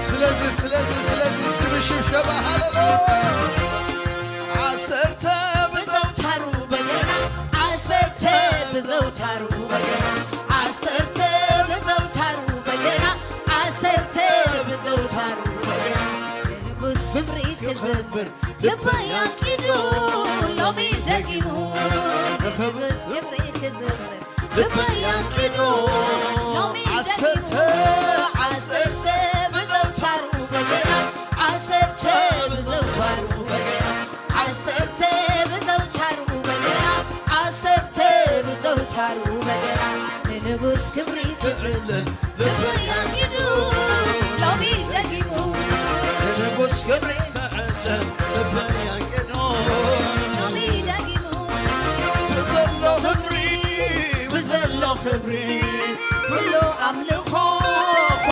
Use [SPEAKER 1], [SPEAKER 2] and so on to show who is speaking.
[SPEAKER 1] ስለዚህ እስክብሽብ ሸባ ሃሌሉያ ዓሰርተ ብዘውታሩ በገና ዓሰርተ ብዘውታሩ በገና ዓሰርተ ብዘውታሩ በገና ዓሰርተ ብዘውታሩ በገና ንጉሥ ክብሪ ክዘብር ልባ ያንቂዱ ሎሚ ደጊሙ ንጉሥ ክብሪ ክዘብር ልባ ያንቂዱ ሎሚ ደጊሙ ዓሰርተ ብዘውታሩ በገና ዓሰርተ ብዘውታሩ በገና ዓሰርተ ብዘውታሩ በገና ዓሰርተ ብዘውታሩ በገና ንጉሥ ክብሪ ክዝልን ልብ ያንቂዱ ሎሚ ደጊሙ ንጉሥ ክብሪ ክዝልን ልብ ያንቂዱ ሎሚ ደጊሙ ብዘሎ ክብሪ